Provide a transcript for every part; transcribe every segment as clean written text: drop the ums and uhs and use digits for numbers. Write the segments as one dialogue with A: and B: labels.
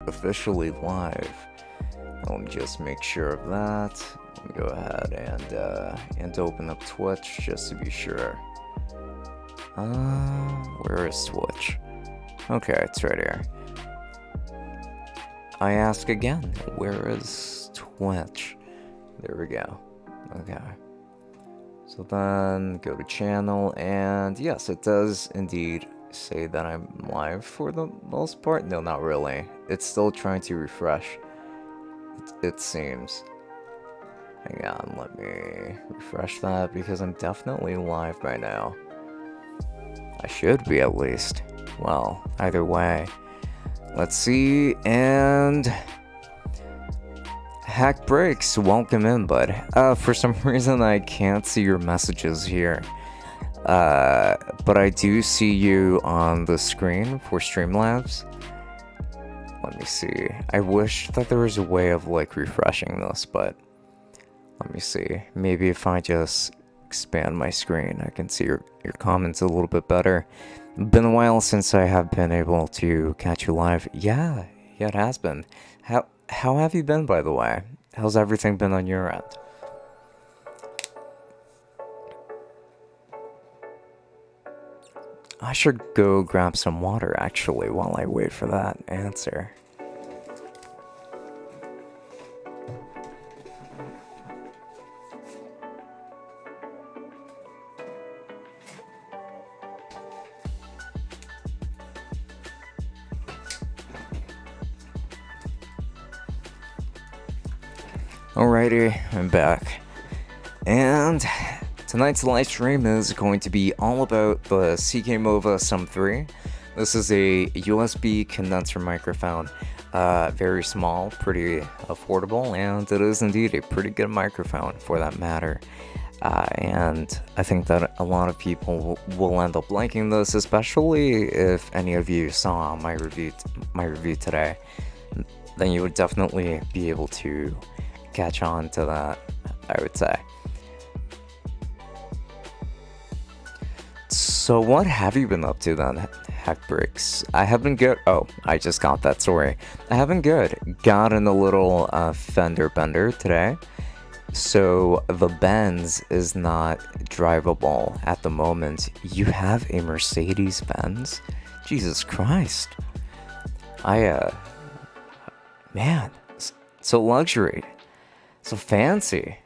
A: officially live. Let me just make sure of that. Let me go ahead and open up Twitch just to be sure. Where is Twitch? Okay, it's right here. I ask again, where is Twitch? There we go. Okay. So then go to channel, and yes, it does indeed say that I'm live for the most part. No, not really. It's still trying to refresh. It seems. Hang on, let me refresh that because I'm definitely live by now. I should be at least. Well, either way. Let's see, and Hack Breaks, welcome in, bud. For some reason I can't see your messages here. But I do see you on the screen for Streamlabs. Let me see. I wish that there was a way of like refreshing this, but let me see. Maybe if I just expand my screen, I can see your comments a little bit better. Been a while since I have been able to catch you live. Yeah, it has been. How have you been, by the way? How's everything been on your end? I should go grab some water, actually, while I wait for that answer. Alrighty, I'm back. And tonight's live stream is going to be all about the CKMOVA SUM3. This is a USB condenser microphone. Very small, pretty affordable, and it is indeed a pretty good microphone for that matter. And I think that a lot of people will end up liking this, especially if any of you saw my review today. Then you would definitely be able to catch on to that, I would say. So what have you been up to then, Hack Bricks? I have been good. Oh, I just got that, sorry. I have been good. Got in a little fender bender today. So the Benz is not drivable at the moment. You have a Mercedes Benz? Jesus Christ. Man, so luxury. So fancy.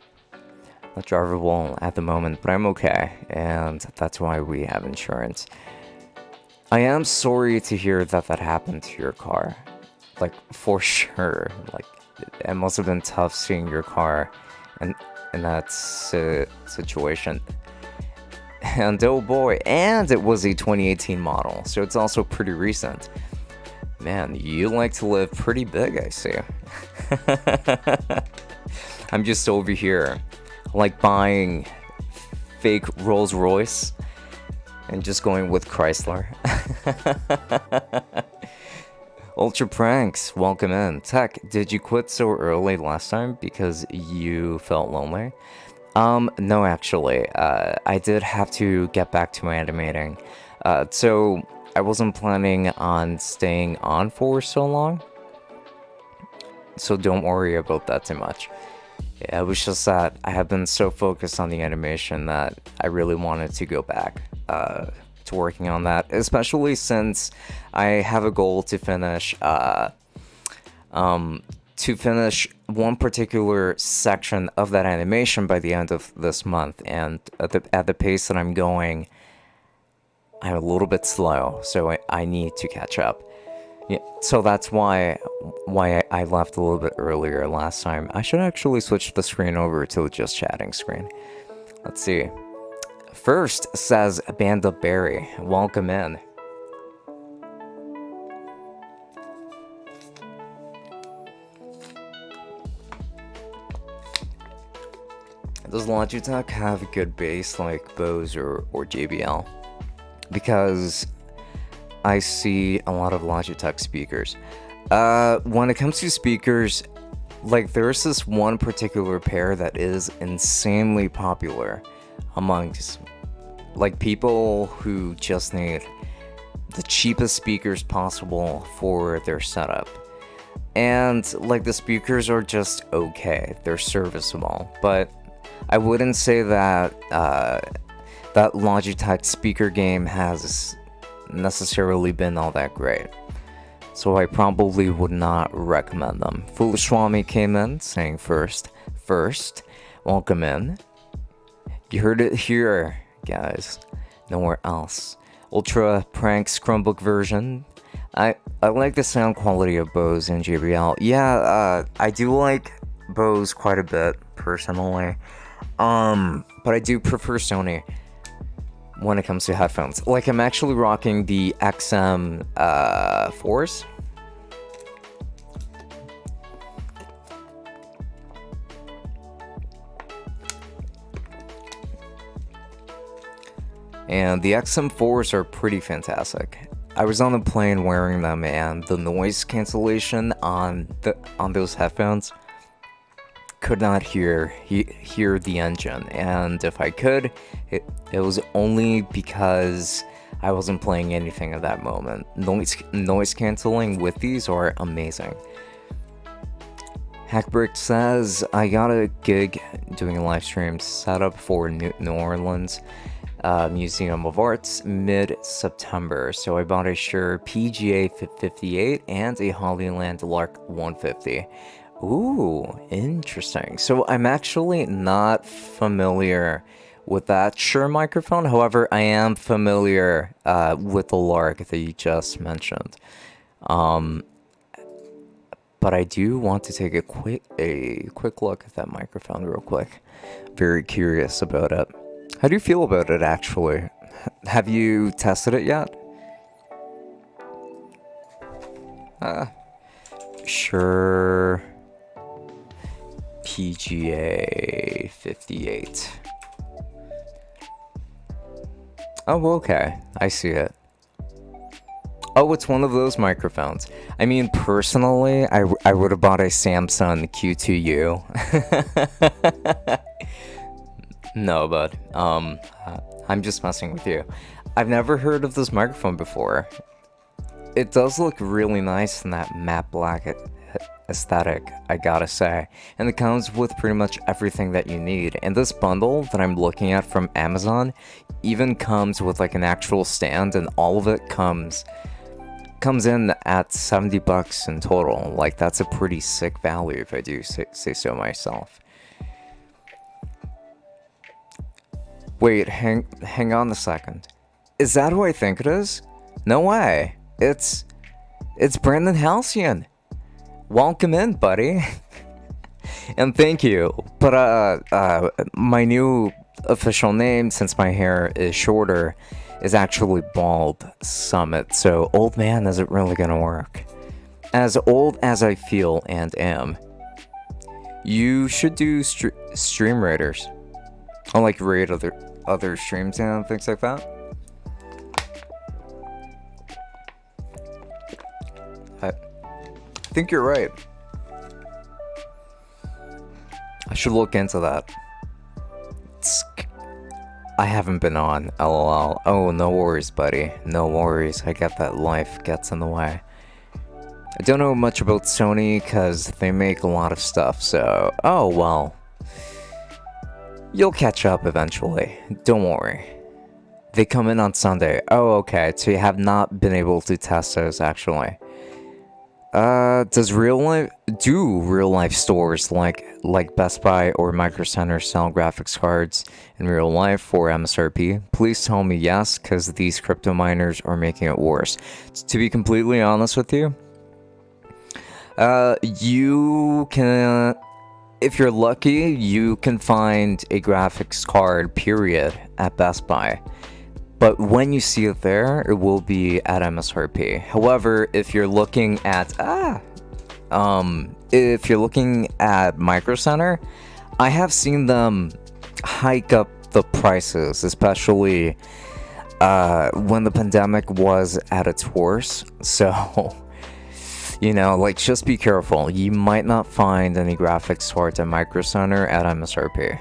A: Not drivable at the moment, but I'm okay, and that's why we have insurance. I am sorry to hear that happened to your car. Like, for sure. Like, it must have been tough seeing your car in that situation. And oh boy, and it was a 2018 model, so it's also pretty recent. Man, you like to live pretty big, I see. I'm just over here, like buying fake Rolls Royce and just going with Chrysler. Ultra Pranks, welcome in. Tech, did you quit so early last time because you felt lonely? No, actually. I did have to get back to my animating. So I wasn't planning on staying on for so long. So don't worry about that too much. Yeah, it was just that I have been so focused on the animation that I really wanted to go back to working on that, especially since I have a goal to finish one particular section of that animation by the end of this month, and at the pace that I'm going, I'm a little bit slow, so I need to catch up. Yeah, so that's why I left a little bit earlier last time. I should actually switch the screen over to just chatting screen. Let's see. First says Banda Berry. Welcome in. Does Logitech have a good bass like Bose or JBL? Because I see a lot of Logitech speakers. When it comes to speakers, like there's this one particular pair that is insanely popular amongst like people who just need the cheapest speakers possible for their setup. And like the speakers are just okay, they're serviceable, but I wouldn't say that that Logitech speaker game has necessarily been all that great. So I probably would not recommend them. Foolish Swami came in saying first, welcome in. You heard it here, guys. Nowhere else. Ultra Pranks Chromebook version. I like the sound quality of Bose and JBL. Yeah, I do like Bose quite a bit personally. But I do prefer Sony when it comes to headphones. Like, I'm actually rocking the XM4s. And the XM4s are pretty fantastic. I was on the plane wearing them, and the noise cancellation on those headphones could not hear the engine, and if I could, it was only because I wasn't playing anything at that moment. Noise canceling with these are amazing. Hackbrick says, I got a gig doing a live stream set up for New Orleans Museum of Arts mid-September, so I bought a Shure PGA 58 and a Hollyland Lark 150. Ooh, interesting. So I'm actually not familiar with that Shure microphone. However, I am familiar with the Lark that you just mentioned. But I do want to take a quick look at that microphone real quick. Very curious about it. How do you feel about it, actually? Have you tested it yet? Sure. PGA 58. Oh, okay. I see it. Oh, it's one of those microphones. I mean, personally, I would have bought a Samsung Q2U. No, bud. I'm just messing with you. I've never heard of this microphone before. It does look really nice in that matte black aesthetic, I gotta say. And it comes with pretty much everything that you need. And this bundle that I'm looking at from Amazon even comes with like an actual stand, and all of it comes in at $70 in total. Like, that's a pretty sick value if I do say so myself. Wait, hang on a second. Is that who I think it is? No way. It's Brandon Halcyon. Welcome in, buddy. And thank you. But my new official name, since my hair is shorter, is actually Bald Summit. So, old man isn't really gonna work. As old as I feel and am. You should do stream raiders. I like raid other streams and things like that. I think you're right. I should look into that. I haven't been on, lol. Oh, no worries, buddy. No worries. I get that life gets in the way. I don't know much about Sony because they make a lot of stuff, so... Oh, well. You'll catch up eventually. Don't worry. They come in on Sunday. Oh, okay. So you have not been able to test those, actually. Does real life stores like Best Buy or Micro Center sell graphics cards in real life for MSRP? Please tell me yes, because these crypto miners are making it worse. To be completely honest with you, you can, if you're lucky, you can find a graphics card, period, at Best Buy. But when you see it there, it will be at MSRP. However, if you're looking at Micro Center, I have seen them hike up the prices, especially when the pandemic was at its worst. So, you know, like, just be careful. You might not find any graphics cards at Micro Center at MSRP.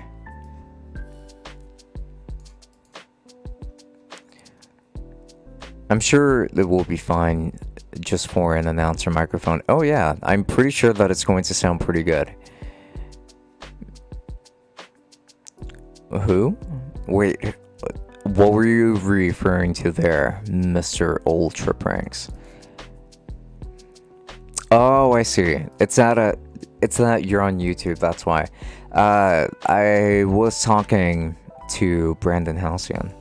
A: I'm sure it will be fine just for an announcer microphone. Oh yeah, I'm pretty sure that it's going to sound pretty good. Who? Wait, what were you referring to there, Mr. Ultra Pranks? Oh, I see. It's that you're on YouTube, that's why. I was talking to Brandon Halcyon,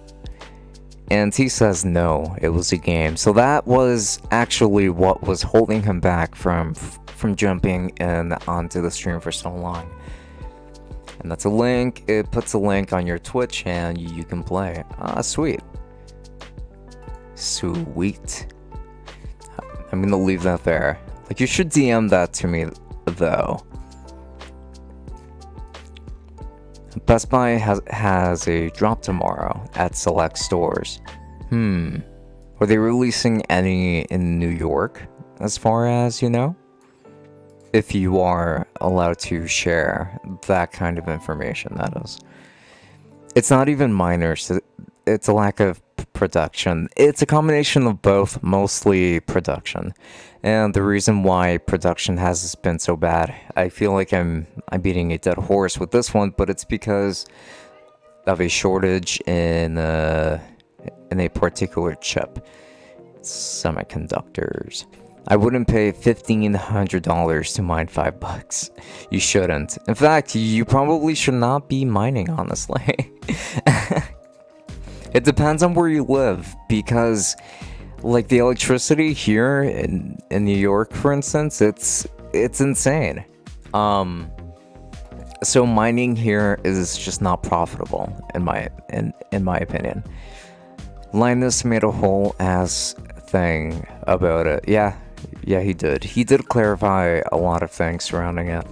A: and he says no, it was a game. So that was actually what was holding him back from jumping in onto the stream for so long. And that's a link. It puts a link on your Twitch, and you can play. Ah, sweet. Sweet. I'm gonna leave that there. Like, you should DM that to me, though. Best Buy has a drop tomorrow at select stores. Are they releasing any in New York, as far as you know? If you are allowed to share that kind of information, that is. It's not even minor, it's a lack of production. It's a combination of both, mostly production. And the reason why production has been so bad, I feel like I'm beating a dead horse with this one, but it's because of a shortage in a particular chip. Semiconductors. I wouldn't pay $1,500 to mine $5. You shouldn't. In fact, you probably should not be mining, honestly. It depends on where you live, because like the electricity here in New York, for instance, it's insane. So mining here is just not profitable in my opinion. Linus made a whole ass thing about it. Yeah, he did. He did clarify a lot of things surrounding it.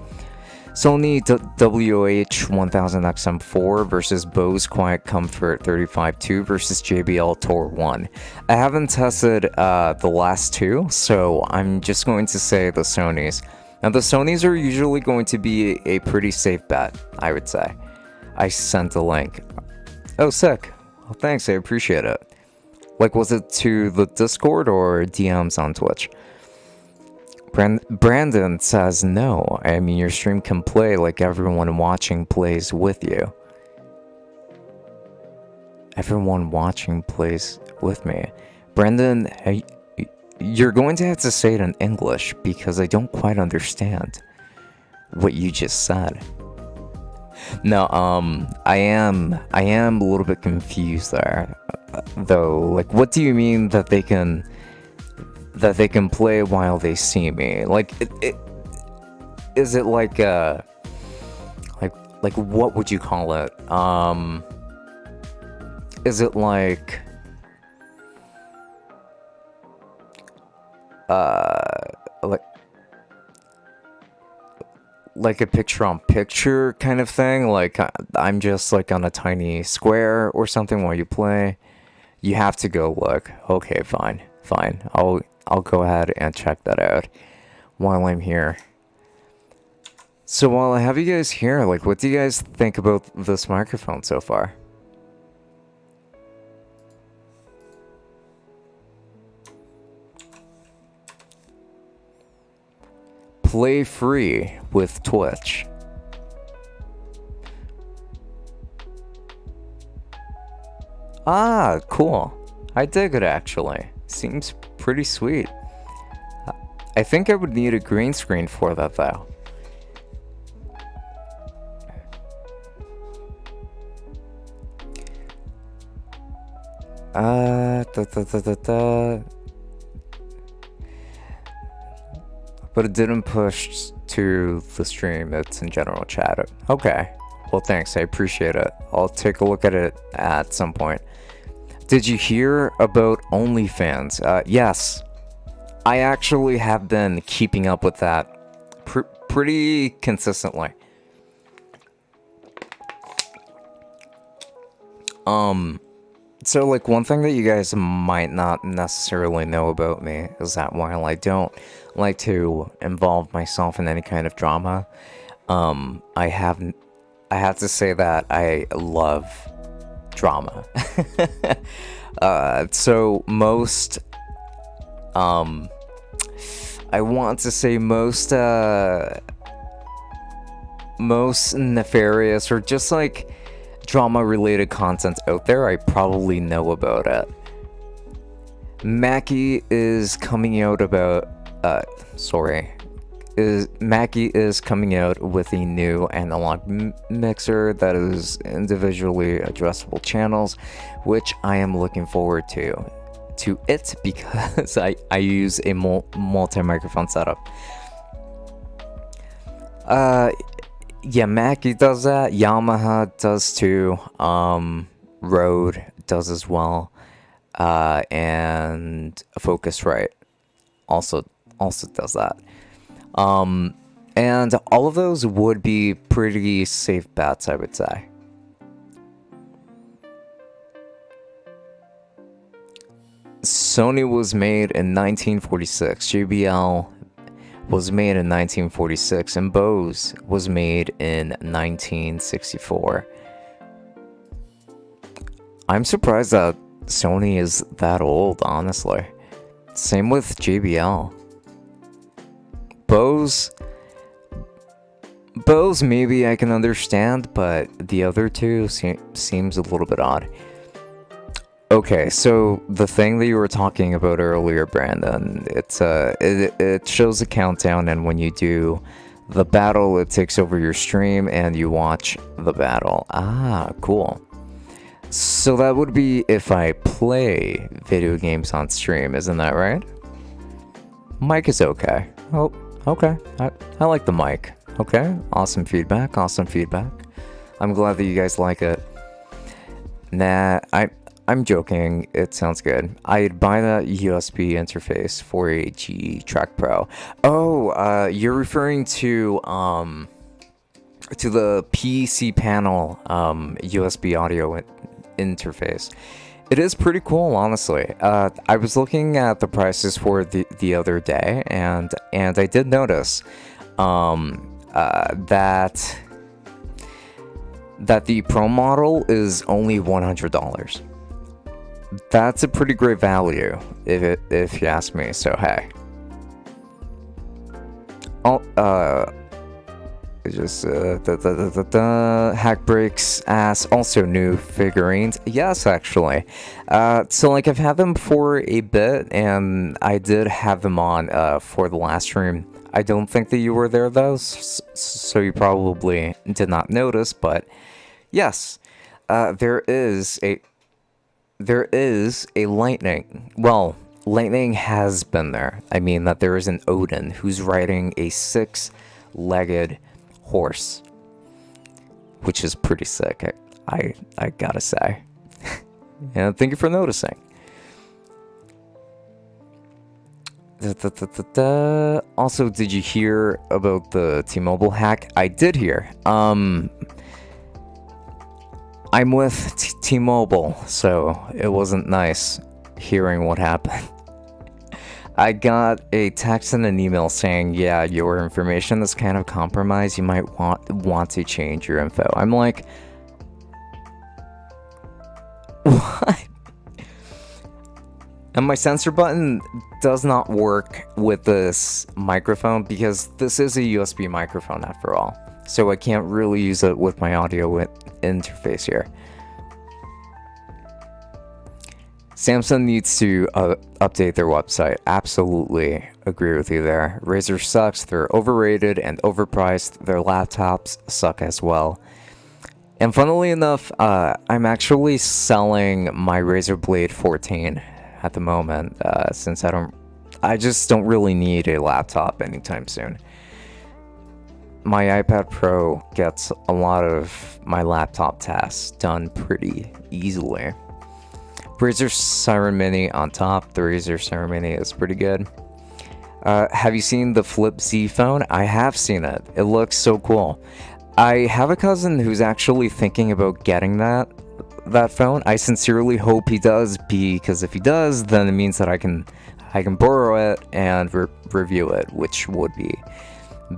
A: Sony WH-1000XM4 versus Bose Quiet Comfort 35.2 versus JBL Tor 1. I haven't tested the last two, so I'm just going to say the Sonys. Now, the Sonys are usually going to be a pretty safe bet, I would say. I sent a link. Oh, sick. Well, thanks, I appreciate it. Like, was it to the Discord or DMs on Twitch? Brandon says no. I mean, your stream can play like everyone watching plays with you. Everyone watching plays with me. Brandon, you're going to have to say it in English because I don't quite understand what you just said. No, I am a little bit confused there, though. Like, what do you mean that they can play while they see me? Like, is it like what would you call it? Is it like like a picture-on-picture kind of thing? Like, I'm just like on a tiny square or something while you play. You have to go look. Okay, fine. I'll go ahead and check that out while I'm here. So while I have you guys here, like, what do you guys think about this microphone so far? Play free with Twitch. Ah, cool. I dig it, actually. Seems pretty sweet. I think I would need a green screen for that, though. But it didn't push to the stream, it's in general chat. Okay. Well, thanks, I appreciate it. I'll take a look at it at some point. Did you hear about OnlyFans? Yes. I actually have been keeping up with that pretty consistently. So, like, one thing that you guys might not necessarily know about me is that while I don't like to involve myself in any kind of drama, I have to say that I love drama. So most I want to say most nefarious or just like drama related content out there, I probably know about it. Mackie is coming out about Mackie is coming out with a new analog mixer that is individually addressable channels, which I am looking forward to it because I use a multi-microphone setup. Yeah, Mackie does that. Yamaha does too. Rode does as well. And Focusrite also does that. And all of those would be pretty safe bets, I would say. Sony was made in 1946. JBL was made in 1946, and Bose was made in 1964. I'm surprised that Sony is that old, honestly. Same with JBL. Bose maybe I can understand, but the other two seems a little bit odd. Okay, so the thing that you were talking about earlier, Brandon, it shows a countdown, and when you do the battle, it takes over your stream and you watch the battle. Ah, cool. So that would be if I play video games on stream, isn't that right? Mic is okay. Oh, okay. I like the mic. Okay, awesome feedback, I'm glad that you guys like it. Nah, I'm joking, it sounds good. I'd buy that USB interface for a G Track Pro. Oh, you're referring to the PC panel USB audio interface. It is pretty cool, honestly. I was looking at the prices for the other day, and I did notice that the Pro model is only $100. That's a pretty great value, if you ask me. So hey, Hack Breaks asks, also new figurines. Yes, actually. So like I've had them for a bit, and I did have them on for the last stream. I don't think that you were there though, so you probably did not notice. But yes, there is a Lightning. Well, Lightning has been there. I mean that there is an Odin who's riding a 6-legged horse, which is pretty sick. I gotta say. And thank you for noticing. Also, did you hear about the T-Mobile hack? I did hear. I'm with T-Mobile, so it wasn't nice hearing what happened. I got a text and an email saying, yeah, your information is kind of compromised. You might want to change your info. I'm like, what? And my censor button does not work with this microphone because this is a USB microphone after all. So I can't really use it with my audio interface here. Samsung needs to update their website. Absolutely agree with you there. Razer sucks. They're overrated and overpriced. Their laptops suck as well. And funnily enough, I'm actually selling my Razer Blade 14 at the moment, since I just don't really need a laptop anytime soon. My iPad Pro gets a lot of my laptop tasks done pretty easily. Razer Siren Mini on top. The Razer Siren Mini is pretty good. Have you seen the Flip Z phone? I have seen it. It looks so cool. I have a cousin who's actually thinking about getting that phone. I sincerely hope he does, because if he does, then it means that I can borrow it and review it, which would be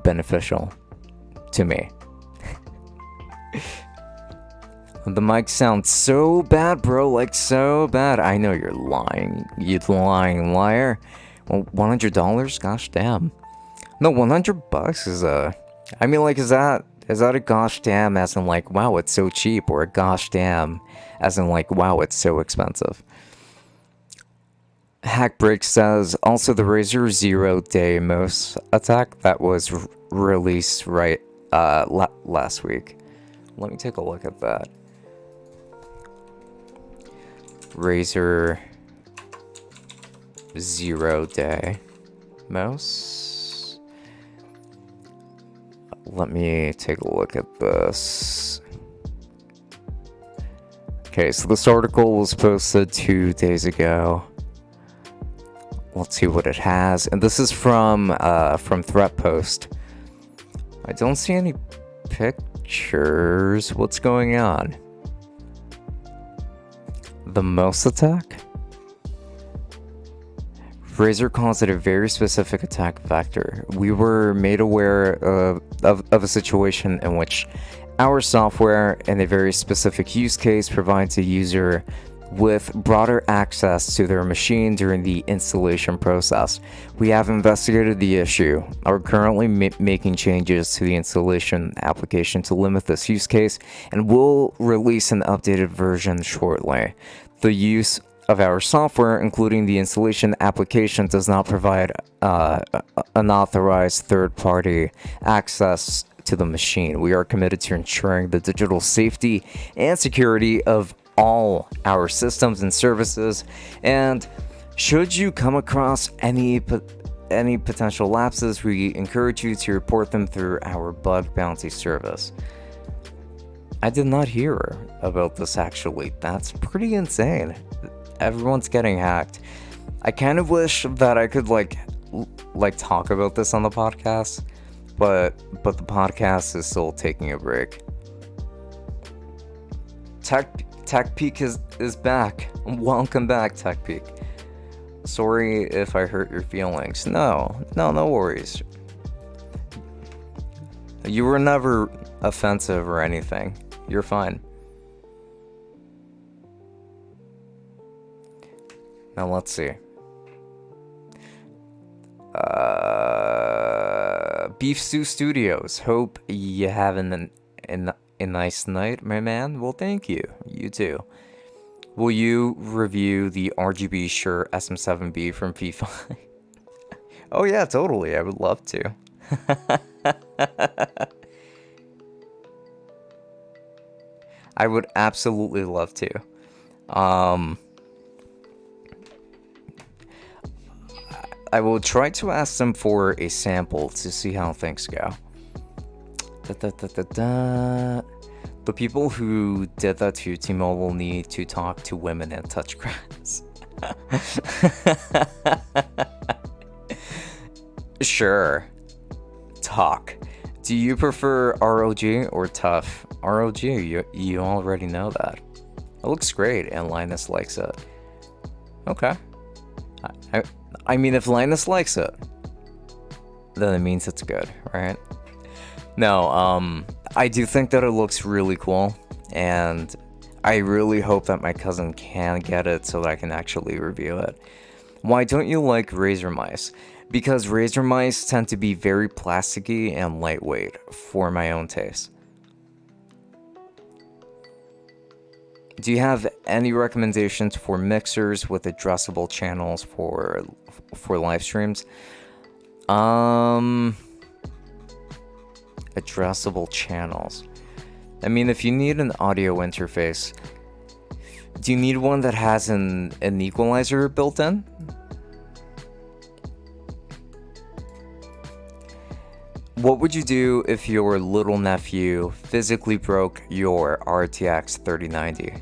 A: beneficial to me. The mic sounds so bad, bro, like so bad. I know you're lying, you lying liar. Well, $100? Gosh damn. No, $100 is I mean, like, is that a gosh damn as in like, wow, it's so cheap, or a gosh damn as in like, wow, it's so expensive? Hackbreak says, also the Razer 0-day mouse attack that was released right last week. Let me take a look at that. Razer 0-day mouse. Let me take a look at this. Okay, so this article was posted 2 days ago. Let's see what it has. And this is from Threatpost. I don't see any pictures. What's going on? The mouse attack? Razer calls it a very specific attack vector. We were made aware of a situation in which our software in a very specific use case provides a user with broader access to their machine during the installation process. We have investigated the issue, are currently making changes to the installation application to limit this use case, and will release an updated version shortly. The use of our software, including the installation application, does not provide unauthorized third-party access to the machine. We are committed to ensuring the digital safety and security of all our systems and services, and should you come across any potential lapses, we encourage you to report them through our bug bounty service. I did not hear about this actually. That's pretty insane. Everyone's getting hacked. I kind of wish that I could like talk about this on the podcast, but the podcast is still taking a break. Tech Peak is back. Welcome back, Tech Peak. Sorry if I hurt your feelings. No worries. You were never offensive or anything. You're fine. Now let's see. Beef Stew Studios. Hope you having a nice night, my man. Well, thank you. You too. Will you review the RGB Shure SM7B from FIFA? Oh yeah, totally. I would love to. I would absolutely love to. I will try to ask them for a sample to see how things go. The people who did that to T-Mobile need to talk to women and touch grass. Sure. Talk. Do you prefer ROG or tough? ROG, you already know that. It looks great and Linus likes it. Okay. I mean, if Linus likes it, then it means it's good, right? No, I do think that it looks really cool, and I really hope that my cousin can get it so that I can actually review it. Why don't you like Razer mice? Because Razer mice tend to be very plasticky and lightweight for my own taste. Do you have any recommendations for mixers with addressable channels for live streams? Addressable channels. I mean, if you need an audio interface, do you need one that has an equalizer built in? What would you do if your little nephew physically broke your RTX 3090?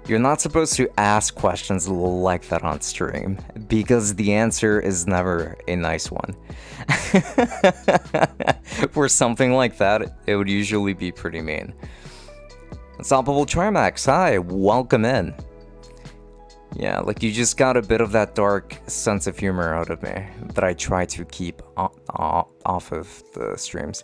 A: You're not supposed to ask questions like that on stream, because the answer is never a nice one. For something like that, it would usually be pretty mean. Unstoppable Trimax, hi, welcome in. Yeah, like you just got a bit of that dark sense of humor out of me that I try to keep off of the streams.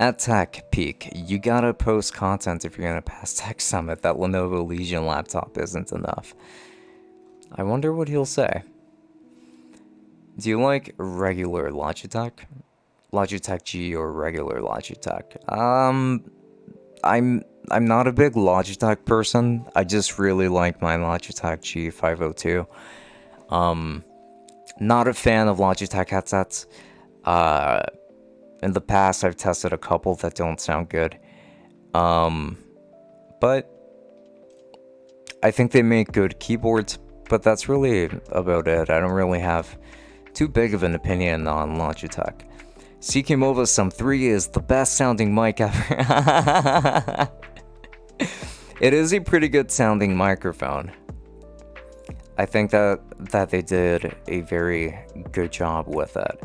A: At Tech Peak, you gotta post content if you're gonna pass Tech Summit. That Lenovo Legion laptop isn't enough. I wonder what he'll say. Do you like regular Logitech? Logitech G or regular Logitech? I'm not a big Logitech person. I just really like my Logitech G502. Not a fan of Logitech headsets. Uh, in the past, I've tested a couple that don't sound good. But I think they make good keyboards, but that's really about it. I don't really have too big of an opinion on Logitech. CKMOVA SUM3 is the best sounding mic ever. It is a pretty good sounding microphone. I think that they did a very good job with it.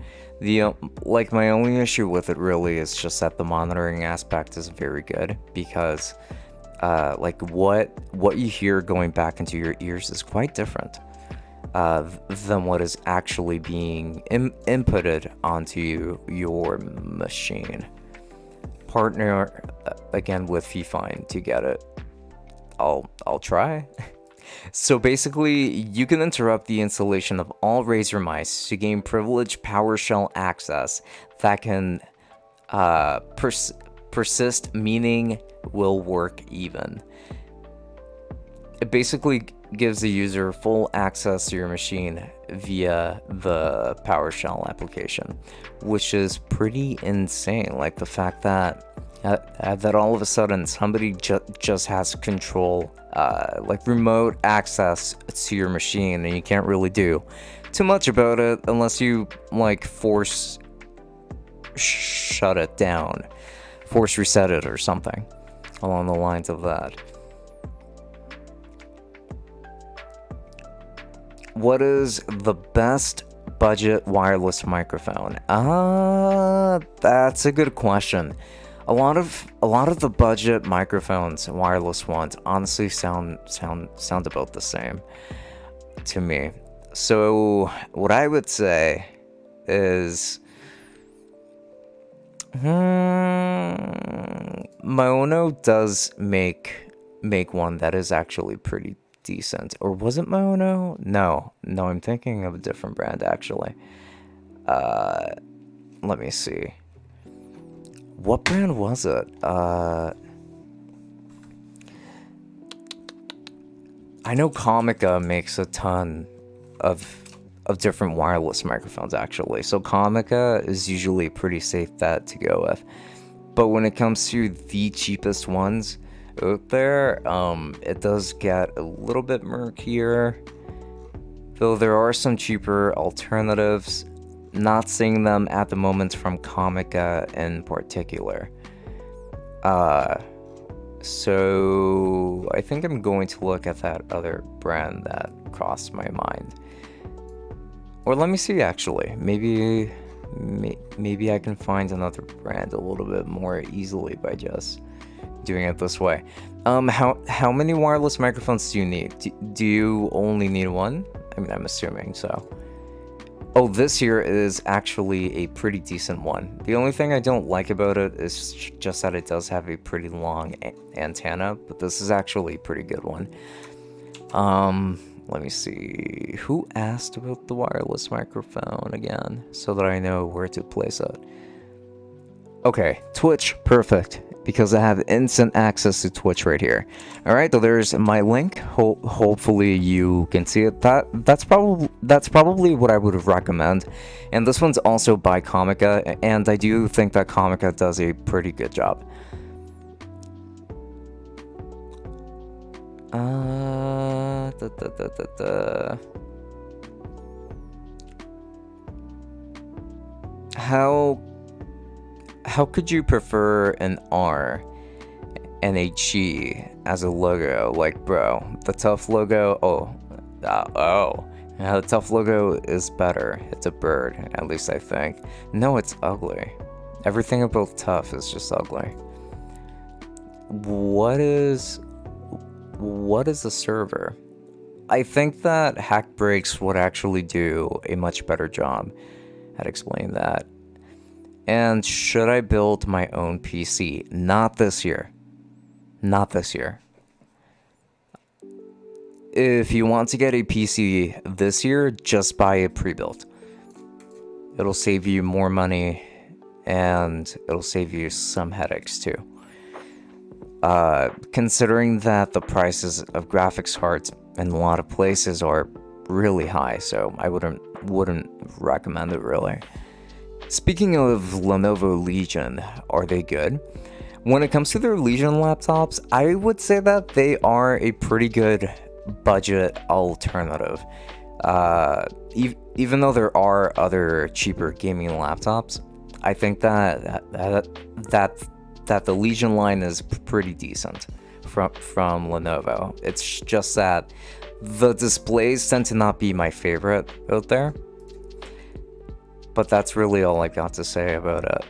A: My only issue with it really is just that the monitoring aspect is very good, because what you hear going back into your ears is quite different than what is actually being inputted onto your machine. Partner again with Fifine to get it. I'll try. So basically, you can interrupt the installation of all Razer mice to gain privileged PowerShell access that can persist, meaning will work even. It basically gives the user full access to your machine via the PowerShell application, which is pretty insane. Like the fact that all of a sudden somebody just has control, like remote access to your machine, and you can't really do too much about it unless you like force shut it down, force reset it or something along the lines of that. What is the best budget wireless microphone? That's a good question. A lot of the budget microphones, wireless ones, honestly sound about the same to me. So what I would say is, Maono does make one that is actually pretty decent. Or was it Maono? No, I'm thinking of a different brand actually. Let me see. What brand was it? I know Comica makes a ton of different wireless microphones actually. So Comica is usually a pretty safe bet to go with. But when it comes to the cheapest ones out there, it does get a little bit murkier. Though there are some cheaper alternatives. Not seeing them at the moment from Comica in particular. So I think I'm going to look at that other brand that crossed my mind. Or let me see actually. Maybe I can find another brand a little bit more easily by just doing it this way. How many wireless microphones do you need? Do you only need one? I mean, I'm assuming so. Oh, this here is actually a pretty decent one. The only thing I don't like about it is just that it does have a pretty long antenna, but this is actually a pretty good one. Let me see. Who asked about the wireless microphone again, so that I know where to place it? Okay, Twitch, perfect, because I have instant access to Twitch right here. All right, so there's my link. Hopefully you can see it. That's probably what I would recommend. And this one's also by Comica, and I do think that Comica does a pretty good job. How could you prefer an R and a G as a logo? Like, bro, the tough logo, the tough logo is better. It's a bird, at least I think. No, it's ugly. Everything about tough is just ugly. What is a server? I think that Hackbreaks would actually do a much better job at explaining that. And should I build my own PC? Not this year. Not this year. If you want to get a PC this year, just buy a pre-built. it'll save you more money, and it'll save you some headaches too. Considering that the prices of graphics cards in a lot of places are really high, so I wouldn't recommend it really. Speaking of Lenovo Legion, are they good? When it comes to their Legion laptops, I would say that they are a pretty good budget alternative. Even though there are other cheaper gaming laptops, I think that the Legion line is pretty decent from Lenovo. It's just that the displays tend to not be my favorite out there. But that's really all I got to say about it.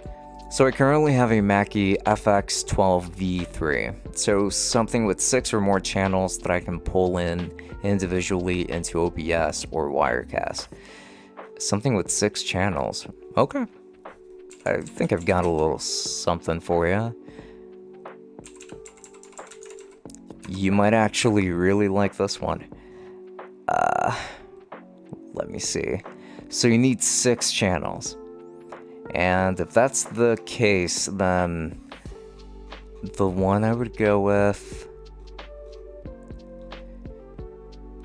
A: So I currently have a Mackie FX12V3, so something with 6 or more channels that I can pull in individually into OBS or Wirecast. Something with 6 channels. Okay. I think I've got a little something for you. You might actually really like this one. Let me see. So you need 6 channels. And if that's the case, then the one I would go with...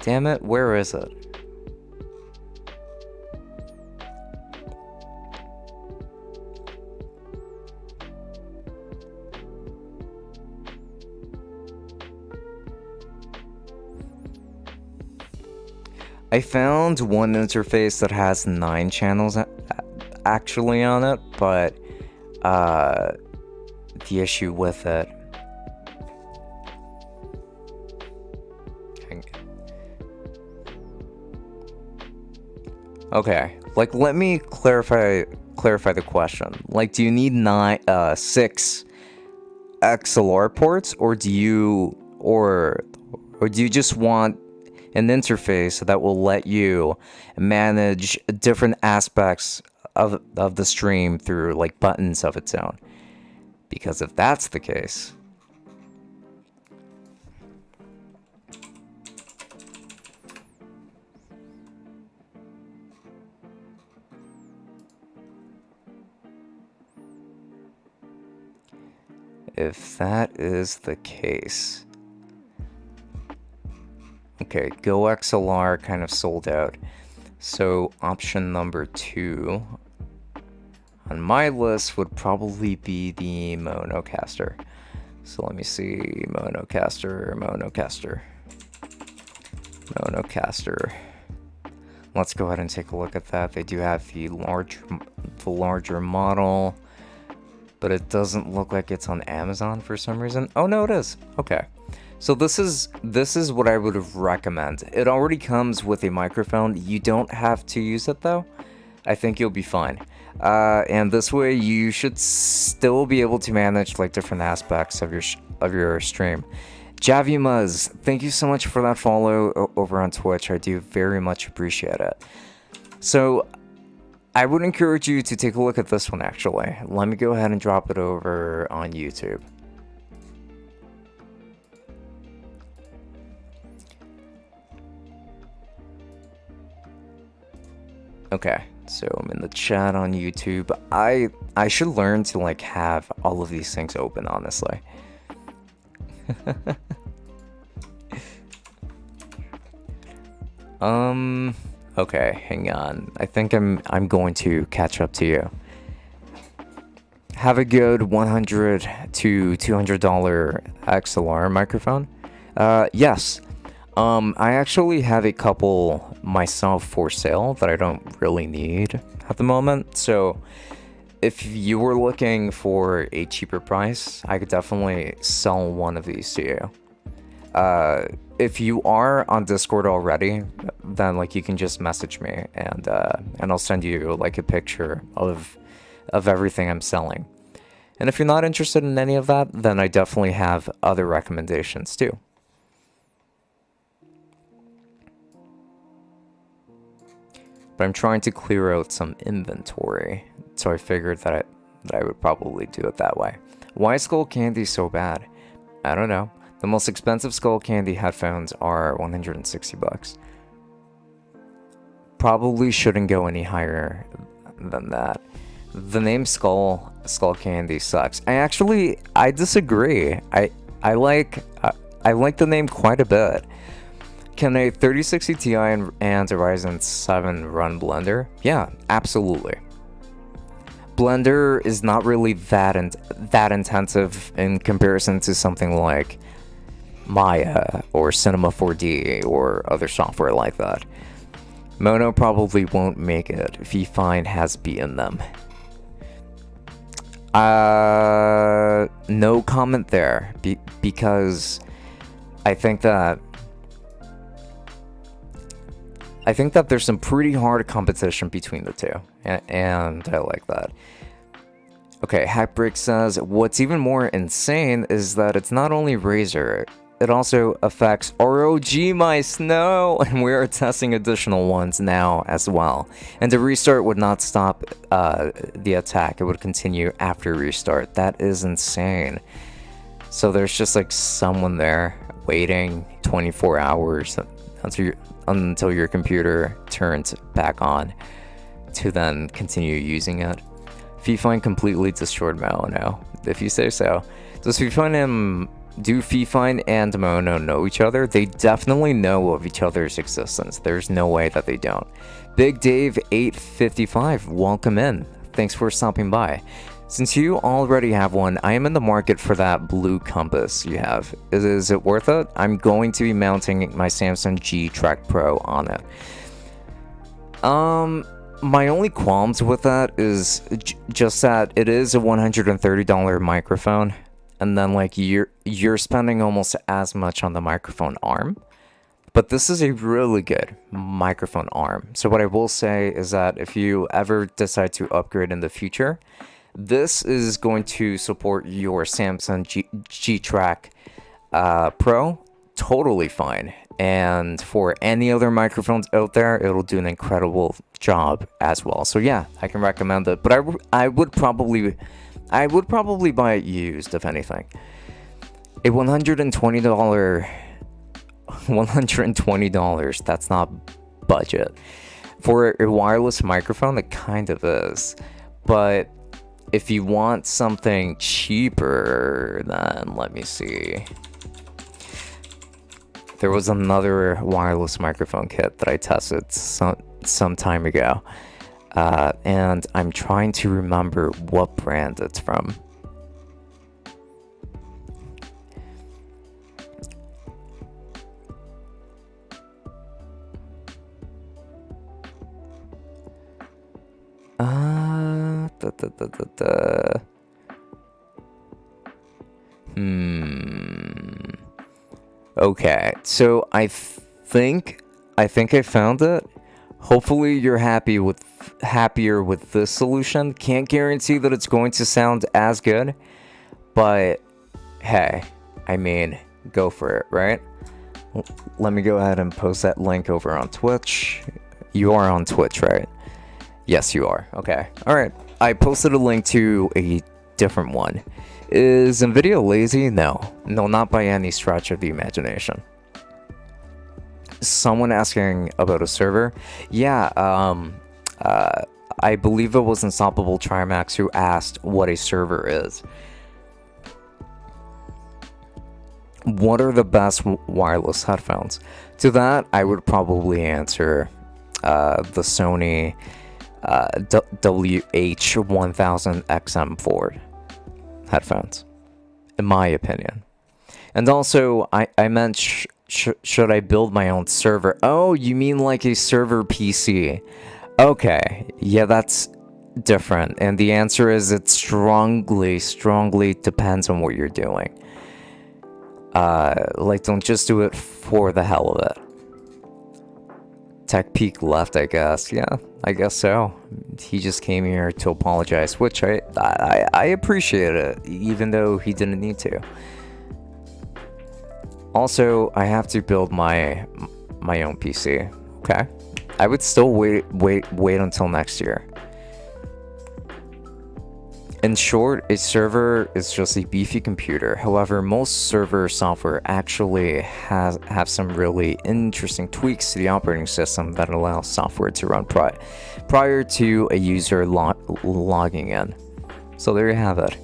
A: Damn it, where is it? I found one interface that has 9 channels actually on it, but the issue with it... Okay, like, let me clarify the question. Like, do you need 6 XLR ports, or do you just want an interface that will let you manage different aspects of the stream through like buttons of its own? Because if that's the case, okay, Go XLR kind of sold out. So option number 2 on my list would probably be the Monocaster. So let me see, Monocaster. Let's go ahead and take a look at that. They do have the larger model, but it doesn't look like it's on Amazon for some reason. Oh no, it is. Okay. So this is what I would recommend. It already comes with a microphone. You don't have to use it though. I think you'll be fine. And this way you should still be able to manage like different aspects of your stream. Javimuz, thank you so much for that follow over on Twitch. I do very much appreciate it. So I would encourage you to take a look at this one actually. Let me go ahead and drop it over on YouTube. Okay, so I'm in the chat on YouTube. I should learn to like have all of these things open, honestly. Okay, hang on. I think I'm going to catch up to you. Have a good $100 to $200 XLR microphone? Yes. I actually have a couple myself for sale that I don't really need at the moment. So if you were looking for a cheaper price, I could definitely sell one of these to you. If you are on Discord already, then like you can just message me and I'll send you like a picture of everything I'm selling. And if you're not interested in any of that, then I definitely have other recommendations too. But I'm trying to clear out some inventory, so I figured that I would probably do it that way. Why is Skull Candy so bad? I don't know. The most expensive Skull Candy headphones are 160 bucks. Probably shouldn't go any higher than that. The name Skull Candy sucks. I disagree. I like the name quite a bit. Can a 3060 Ti and a Ryzen 7 run Blender? Yeah, absolutely. Blender is not really that intensive in comparison to something like Maya or Cinema 4D or other software like that. Mono probably won't make it. VFine has beaten them. No comment there, because I think that there's some pretty hard competition between the two, and I like that. Okay, Hackbrick says, what's even more insane is that it's not only Razer, it also affects ROG mice, no! And we are testing additional ones now as well. And the restart would not stop the attack, it would continue after restart. That is insane. So there's just like someone there waiting 24 hours until your computer turns back on to then continue using it. VFine completely destroyed Mono, if you say so. Do VFine and Mono know each other? They definitely know of each other's existence. There's no way that they don't. Big Dave 855, welcome in. Thanks for stopping by. Since you already have one, I am in the market for that blue compass you have. Is it worth it? I'm going to be mounting my Samsung G Track Pro on it. My only qualms with that is just that it is a $130 microphone, and then like you're spending almost as much on the microphone arm. But this is a really good microphone arm. So what I will say is that if you ever decide to upgrade in the future, this is going to support your Samsung G-Track Pro totally fine. And for any other microphones out there, it'll do an incredible job as well. So yeah, I can recommend it. But I would probably buy it used, if anything. A $120, that's not budget. For a wireless microphone, it kind of is. But if you want something cheaper, then let me see. There was another wireless microphone kit that I tested some time ago. And I'm trying to remember what brand it's from. Okay, so I think I found it. Hopefully you're happier with this solution. Can't guarantee that it's going to sound as good, but hey, I mean, go for it, right? Let me go ahead and post that link over on Twitch. You are on Twitch, right? Yes, you are. Okay. All right. I posted a link to a different one. Is NVIDIA lazy? No, not by any stretch of the imagination. Someone asking about a server. Yeah, I believe it was Unstoppable Trimax who asked what a server is. What are the best wireless headphones? To that, I would probably answer the Sony WH-1000XM4 headphones, in my opinion. And also, I meant should I build my own server? Oh, you mean like a server PC? Okay, yeah, that's different. And the answer is it strongly depends on what you're doing. Like, don't just do it for the hell of it. Tech Peak left, I guess. Yeah, I guess so. He just came here to apologize, which I appreciate it, even though he didn't need to. Also, I have to build my own PC. Okay, I would still wait until next year. In short, a server is just a beefy computer. However, most server software actually have some really interesting tweaks to the operating system that allow software to run prior to a user logging in. So there you have it.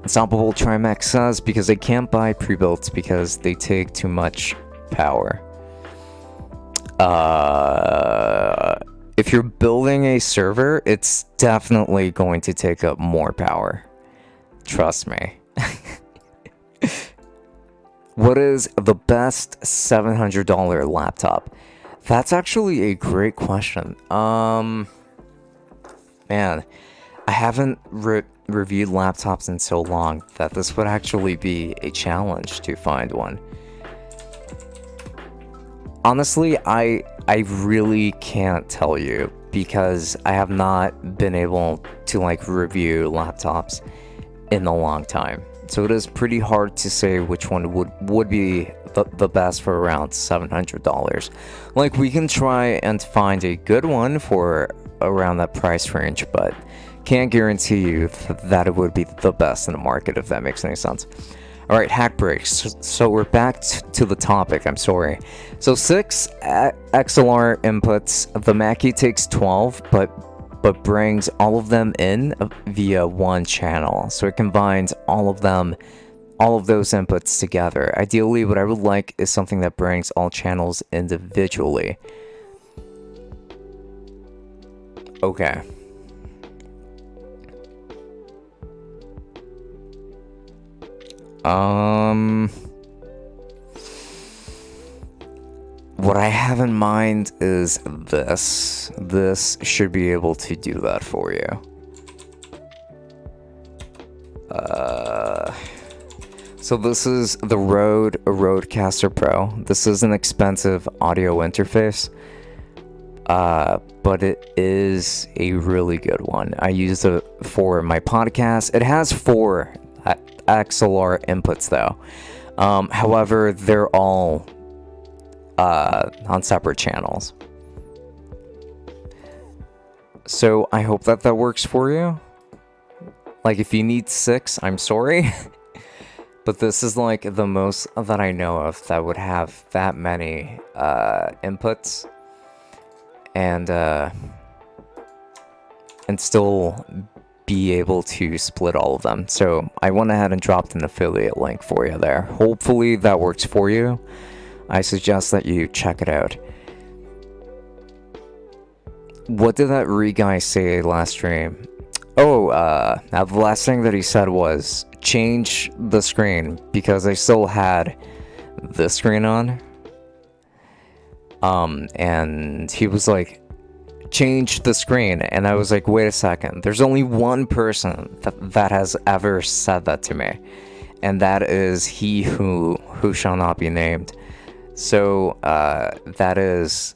A: Unstoppable Trimax says, because they can't buy pre-builts because they take too much power. If you're building a server, it's definitely going to take up more power. Trust me. What is the best $700 laptop? That's actually a great question. Man, I haven't reviewed laptops in so long that this would actually be a challenge to find one. Honestly, I really can't tell you because I have not been able to like review laptops in a long time. So it is pretty hard to say which one would be the best for around $700. Like, we can try and find a good one for around that price range, but can't guarantee you that it would be the best in the market, if that makes any sense. Alright, hack breaks. So we're back to the topic, I'm sorry. So 6 XLR inputs, the Mackie takes 12, but brings all of them in via one channel. So it combines all of those inputs together. Ideally, what I would like is something that brings all channels individually. Okay. What I have in mind is this. This should be able to do that for you. So this is the Rodecaster Pro. This is an expensive audio interface, but it is a really good one. I use it for my podcast. It has 4 XLR inputs though. However, they're all on separate channels. So I hope that works for you. Like, if you need 6, I'm sorry. But this is like the most that I know of that would have that many inputs and still be able to split all of them. So I went ahead and dropped an affiliate link for you there. Hopefully that works for you. I suggest that you check it out. What did that guy say last stream? Oh, now the last thing that he said was change the screen, because I still had this screen on. And he was like, change the screen, and I was like, wait a second, there's only one person that has ever said that to me, and that is he who shall not be named. So that is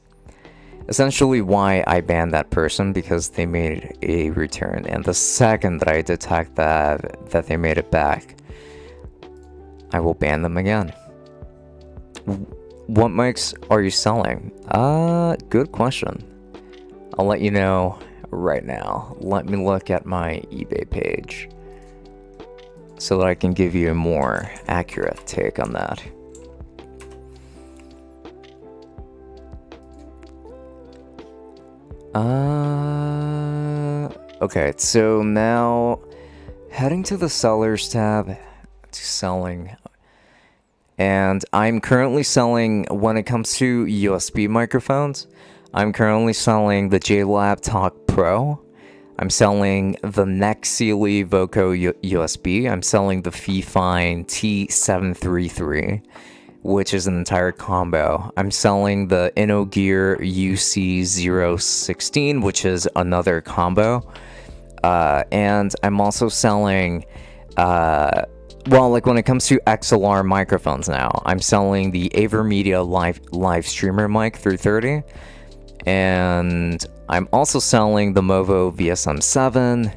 A: essentially why I banned that person, because they made a return, and the second that I detect that they made it back, I will ban them again. What mics are you selling? Good question. I'll let you know right now. Let me look at my eBay page so that I can give you a more accurate take on that. Okay, so now heading to the sellers tab to selling. And I'm currently selling, when it comes to USB microphones, I'm currently selling the JLab Talk Pro. I'm selling the Nextsealy Voco USB. I'm selling the Fifine T733, which is an entire combo. I'm selling the InnoGear UC016, which is another combo. And I'm also selling, well, like when it comes to XLR microphones now, I'm selling the AverMedia Live Streamer Mic 330. And I'm also selling the MOVA VSM7.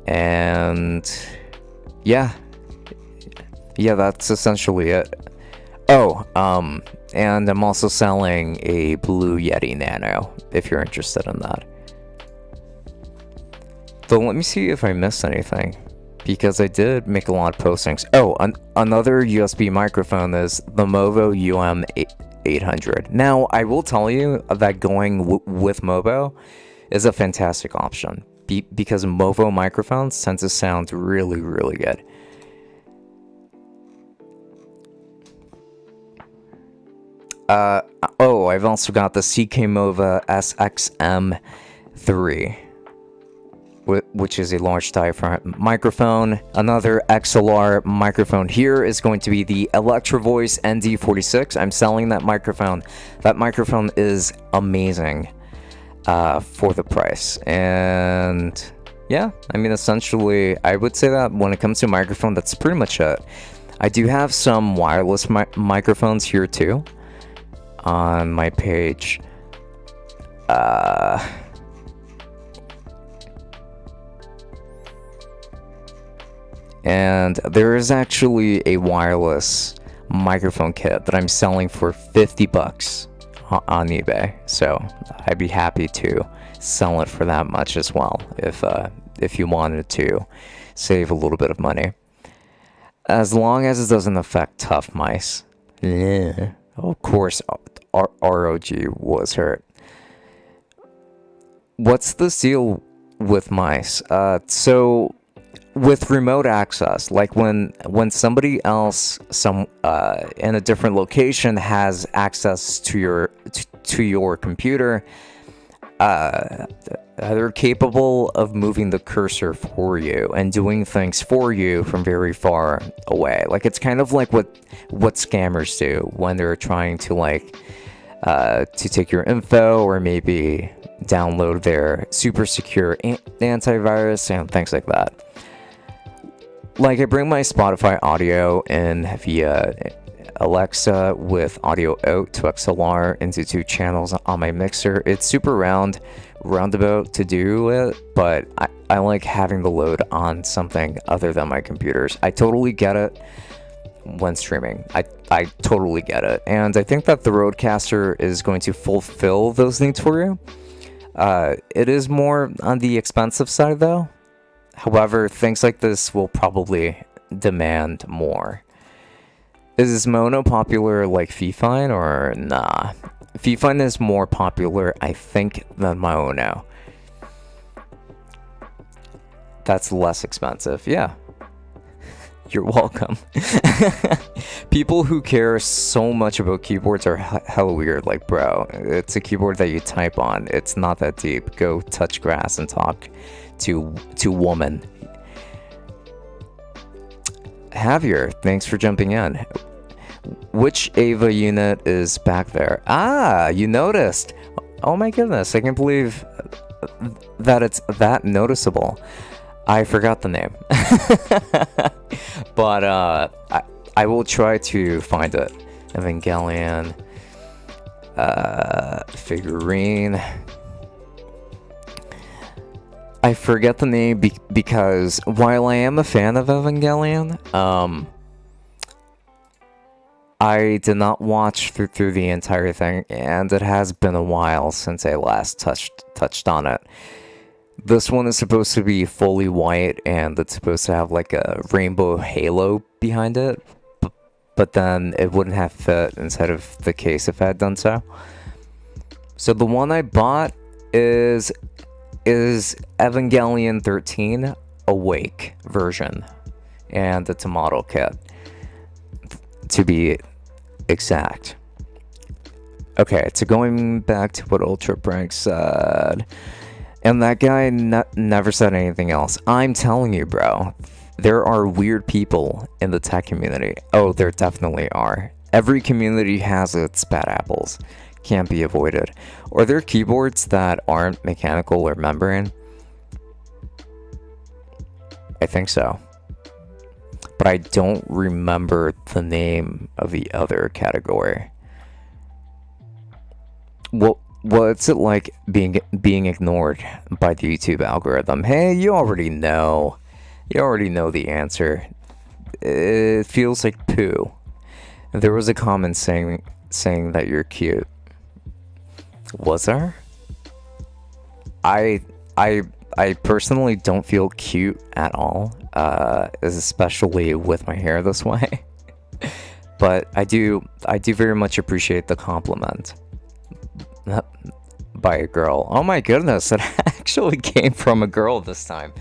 A: And yeah, that's essentially it. Oh, and I'm also selling a Blue Yeti Nano, if you're interested in that. Though let me see if I missed anything, because I did make a lot of postings. Oh, another USB microphone is the MOVA UM800. Now, I will tell you that going with MOVA is a fantastic option, because MOVA microphones tend to sound really, really good. Oh, I've also got the CKMOVA SXM3, which is a large diaphragm microphone. Another XLR microphone here is going to be the Electro Voice ND46. I'm selling that microphone. That microphone is amazing for the price. And yeah, I mean, essentially, I would say that when it comes to microphone, that's pretty much it. I do have some wireless microphones here too on my page. And there is actually a wireless microphone kit that I'm selling for $50 on eBay. So I'd be happy to sell it for that much as well if you wanted to save a little bit of money. As long as it doesn't affect tough mice. Yeah. Of course, ROG was hurt. What's the deal with mice? So with remote access, like when somebody else in a different location has access to your computer, they're capable of moving the cursor for you and doing things for you from very far away. Like, it's kind of like what scammers do when they're trying to to take your info, or maybe download their super secure antivirus and things like that. Like, I bring my Spotify audio in via Alexa with audio out to XLR into 2 channels on my mixer. It's super roundabout to do it, but I like having the load on something other than my computers. I totally get it when streaming. I totally get it. And I think that the Rodecaster is going to fulfill those needs for you. It is more on the expensive side though. However, things like this will probably demand more. Is mono popular like Fifine, or nah? Fifine is more popular, I think, than mono. That's less expensive, yeah. You're welcome. People who care so much about keyboards are hella weird. Like, bro, it's a keyboard that you type on. It's not that deep. Go touch grass and talk to woman. Javier, thanks for jumping in. Which Ava unit is back there? Ah, you noticed. Oh my goodness, I can't believe that it's that noticeable. I forgot the name. But I will try to find it. Evangelion figurine. I forget the name because while I am a fan of Evangelion, I did not watch through the entire thing, and it has been a while since I last touched on it. This one is supposed to be fully white, and it's supposed to have like a rainbow halo behind it, but then it wouldn't have fit inside of the case if I had done so. So the one I bought is Evangelion 13 Awake version, and it's a model kit, to be exact. Okay, so going back to what Ultra Prank said, and that guy never said anything else. I'm telling you, bro, there are weird people in the tech community. Oh, there definitely are. Every community has its bad apples. Can't be avoided. Are there keyboards that aren't mechanical or membrane? I think so. But I don't remember the name of the other category. What's it like being ignored by the YouTube algorithm? Hey, you already know. You already know the answer. It feels like poo. There was a comment saying that you're cute. Was there? I I personally don't feel cute at all, especially with my hair this way. But I do very much appreciate the compliment by a girl. Oh my goodness, it actually came from a girl this time.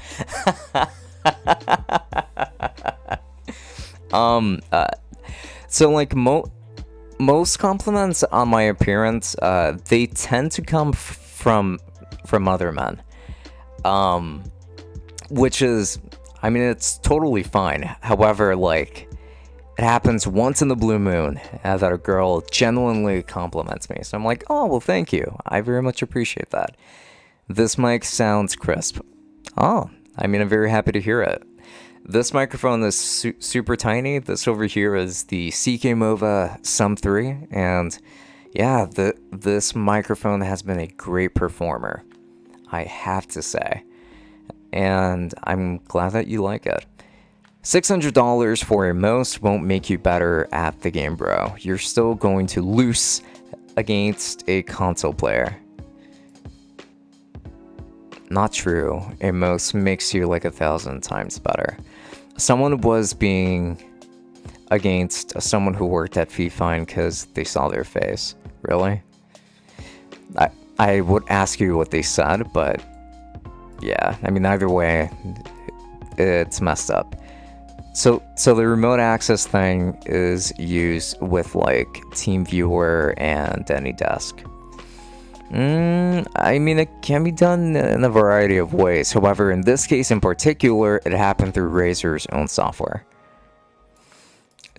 A: So like most compliments on my appearance, they tend to come from other men, which is, I mean, it's totally fine. However, like, it happens once in the blue moon that a girl genuinely compliments me, so I'm like, oh well, thank you, I very much appreciate that. This mic sounds crisp. Oh, I mean, I'm very happy to hear it. This microphone is super tiny. This over here is the CKMOVA SUM3, and yeah, this microphone has been a great performer, I have to say, and I'm glad that you like it. $600 for a mouse won't make you better at the game, bro. You're still going to lose against a console player. Not true. A mouse makes you like 1,000 times better. Someone was being against someone who worked at FIFA because they saw their face. Really? I would ask you what they said, but yeah, I mean, either way, it's messed up. So the remote access thing is used with like TeamViewer and AnyDesk. I mean, it can be done in a variety of ways. However, in this case in particular, it happened through Razer's own software.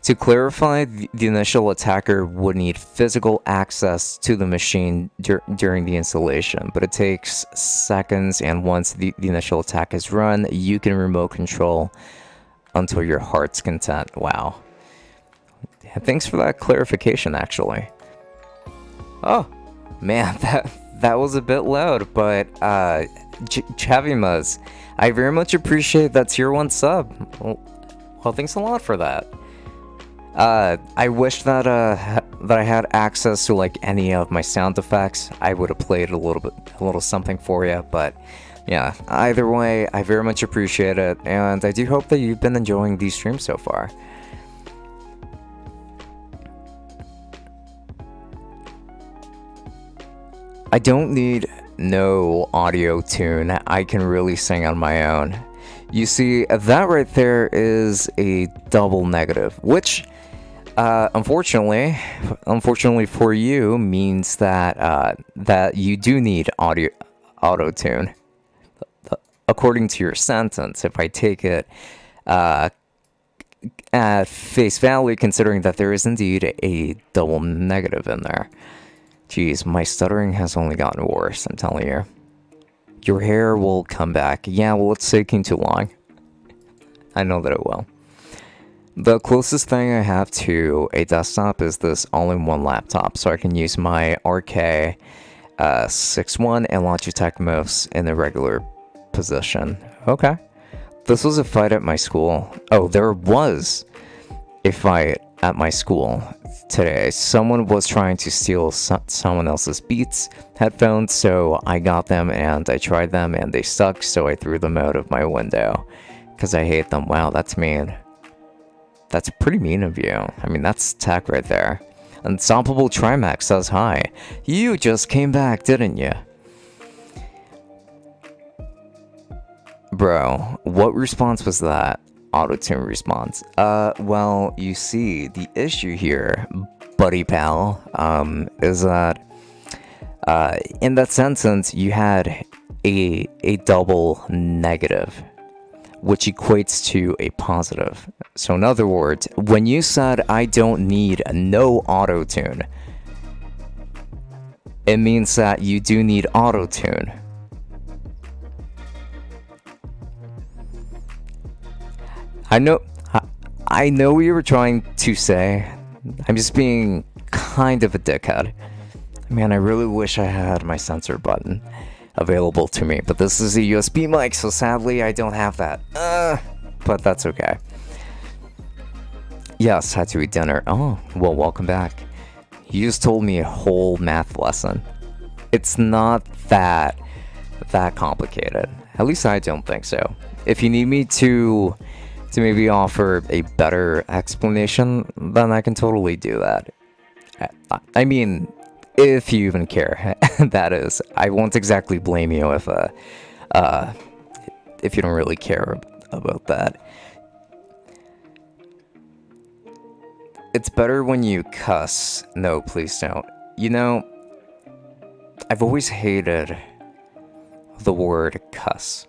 A: To clarify, the initial attacker would need physical access to the machine during the installation, but it takes seconds, and once the initial attack is run, you can remote control until your heart's content. Wow. Yeah, thanks for that clarification, actually. Oh, man, that was a bit loud, but Chavimaz, I very much appreciate that tier 1 sub. Well, thanks a lot for that. I wish that I had access to like any of my sound effects. I would have played a little something for you, but yeah, either way, I very much appreciate it, and I do hope that you've been enjoying these streams so far. I don't need no audio tune. I can really sing on my own. You see, that right there is a double negative, which unfortunately for you means that that you do need auto tune. According to your sentence, if I take it at face value, considering that there is indeed a double negative in there. Jeez, my stuttering has only gotten worse, I'm telling you. Your hair will come back. Yeah, well, it's taking too long. I know that it will. The closest thing I have to a desktop is this all-in-one laptop, so I can use my RK 6.1 and Logitech mouse in the regular position. Okay. This was a fight at my school. Oh, there was a fight at my school today. Someone was trying to steal someone else's Beats headphones, so I got them and I tried them and they sucked, so I threw them out of my window because I hate them. Wow, that's mean. That's pretty mean of you. I mean, that's tech right there. Unstoppable Trimax says hi. You just came back, didn't you? Bro, what response was that? Auto-tune response. Well, you see, the issue here, buddy pal, is that, in that sentence, you had a double negative, which equates to a positive. So in other words, when you said, I don't need no auto-tune, it means that you do need auto-tune. I know what you were trying to say. I'm just being kind of a dickhead. Man, I really wish I had my censor button available to me, but this is a USB mic, so sadly I don't have that. But that's okay. Yes, had to eat dinner. Oh, well, welcome back. You just told me a whole math lesson. It's not that complicated. At least I don't think so. If you need me to maybe offer a better explanation, then I can totally do that. I mean, if you even care, that is. I won't exactly blame you if you don't really care about that. It's better when you cuss. No, please don't. You know, I've always hated the word cuss.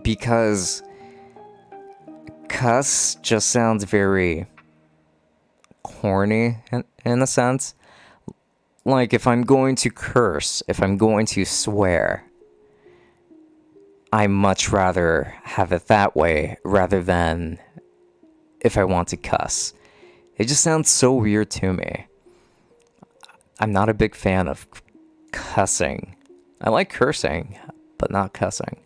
A: Because cuss just sounds very corny in a sense. Like, if I'm going to curse, if I'm going to swear, I much rather have it that way rather than if I want to cuss. It just sounds so weird to me. I'm not a big fan of cussing. I like cursing, but not cussing.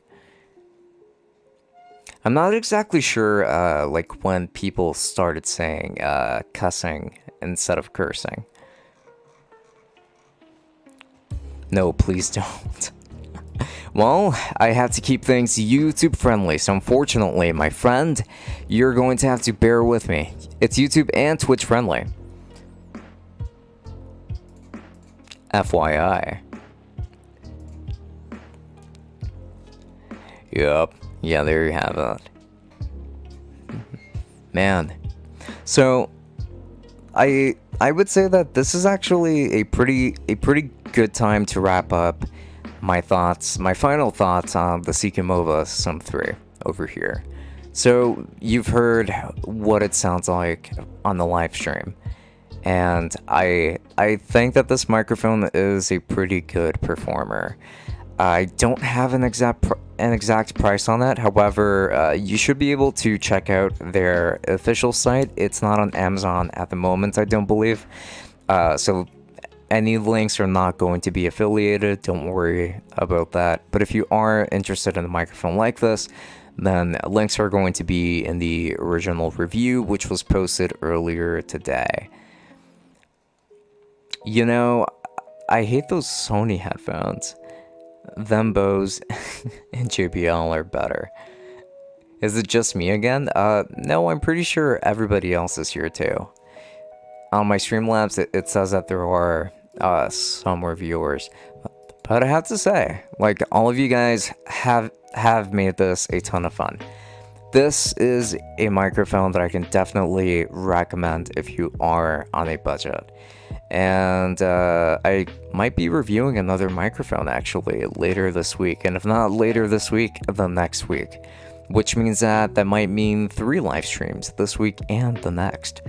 A: I'm not exactly sure, like, when people started saying cussing instead of cursing. No, please don't. Well, I have to keep things YouTube friendly, so unfortunately, my friend, you're going to have to bear with me. It's YouTube and Twitch friendly. FYI. Yup. Yeah, there you have it. Man. So, I would say that this is actually a pretty good time to wrap up my final thoughts on the CKMOVA SUM3 over here. So, you've heard what it sounds like on the live stream. And I think that this microphone is a pretty good performer. I don't have an exact price on that. However, you should be able to check out their official site. It's not on Amazon at the moment, I don't believe. So any links are not going to be affiliated. Don't worry about that. But if you are interested in a microphone like this, then links are going to be in the original review, which was posted earlier today. You know, I hate those Sony headphones. Them Bose and JBL are better. Is it just me again? No, I'm pretty sure everybody else is here too. On my Streamlabs, it says that there are some reviewers. But I have to say, like, all of you guys have made this a ton of fun. This is a microphone that I can definitely recommend if you are on a budget. And I might be reviewing another microphone actually later this week. And if not later this week, then next week. Which means that might mean 3 live streams this week and the next.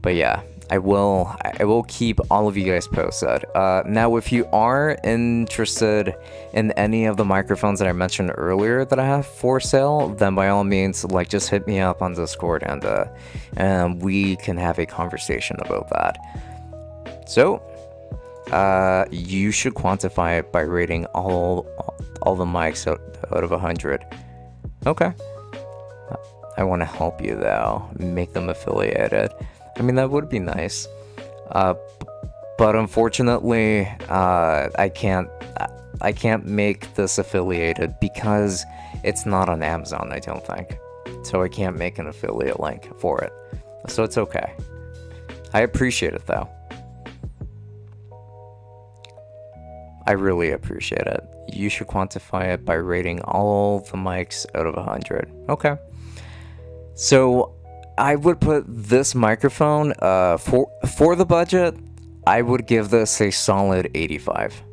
A: But yeah, I will keep all of you guys posted. Now, if you are interested in any of the microphones that I mentioned earlier that I have for sale, then by all means, like, just hit me up on Discord and we can have a conversation about that. So, you should quantify it by rating all the mics out of 100. Okay. I want to help you though, make them affiliated. I mean, that would be nice. But unfortunately, I can't make this affiliated because it's not on Amazon, I don't think. So I can't make an affiliate link for it. So it's okay. I appreciate it though. I really appreciate it. You should quantify it by rating all the mics out of 100. Okay. So I would put this microphone for the budget. I would give this a solid 85.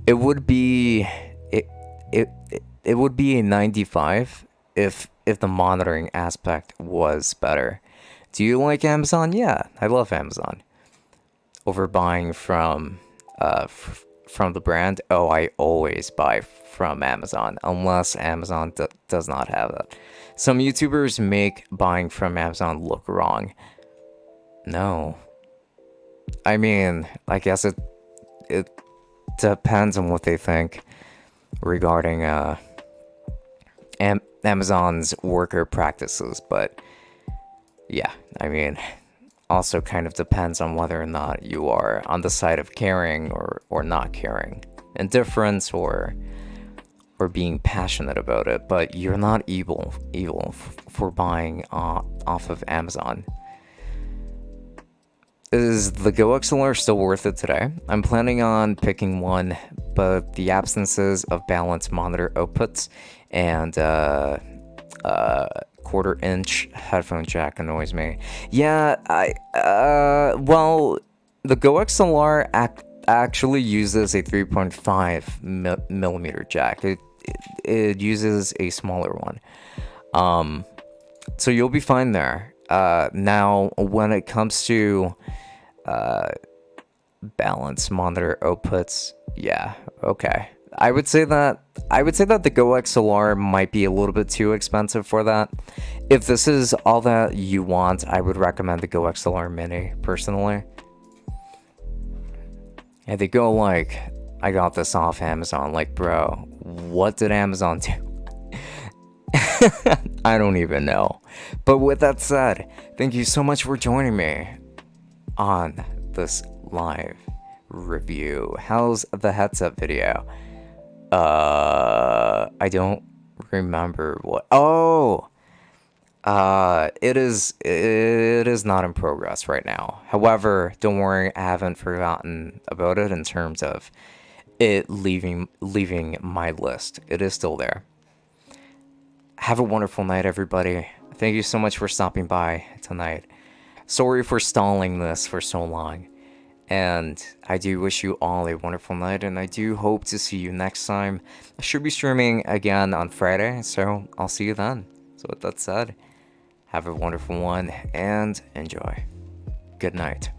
A: It would be it would be a 95 if the monitoring aspect was better. Do you like Amazon? Yeah, I love Amazon. Over buying from the brand, oh, I always buy from Amazon unless Amazon does not have it. Some YouTubers make buying from Amazon look wrong. No, I mean, I guess it depends on what they think regarding Amazon's worker practices, but yeah, I mean, also kind of depends on whether or not you are on the side of caring or not caring. indifference or being passionate about it, but you're not evil for buying off of Amazon. Is the Go XLR still worth it today? I'm planning on picking one, but the absences of balanced monitor outputs and quarter-inch headphone jack annoys me. Yeah, well, the Go XLR actually uses a 3.5 millimeter jack. It uses a smaller one. So you'll be fine there. Now, when it comes to balance monitor outputs, yeah, okay. I would say that the Go XLR might be a little bit too expensive for that. If this is all that you want, I would recommend the Go XLR Mini personally. And they go like, I got this off Amazon. Like, bro, what did Amazon do? I don't even know. But with that said, thank you so much for joining me on this live review. How's the headset video? I don't remember what. Oh, it is not in progress right now. However, don't worry, I haven't forgotten about it in terms of it leaving my list. It is still there. Have a wonderful night, everybody. Thank you so much for stopping by tonight. Sorry for stalling this for so long. And I do wish you all a wonderful night, and I do hope to see you next time. I should be streaming again on Friday, so I'll see you then. So with that said, have a wonderful one, and enjoy. Good night.